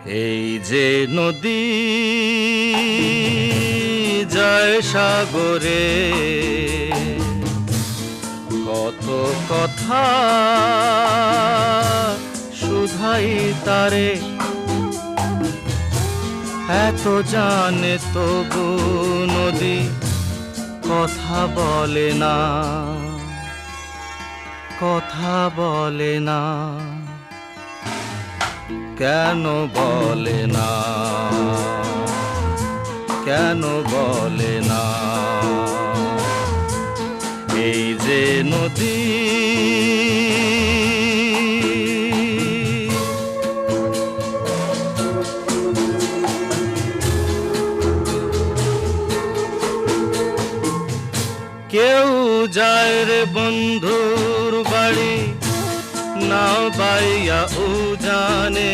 এই যে নদী যায় সাগরে, কত কথা শুধাই তারে, এত জানে তবু নদী কথা বলে না, কথা বলে না। কেন বলে না, কেন বলে না? এই যে নদী কেউ যায় রে বন্ধুর বাড়ি, নাও বাইয়া ও জানে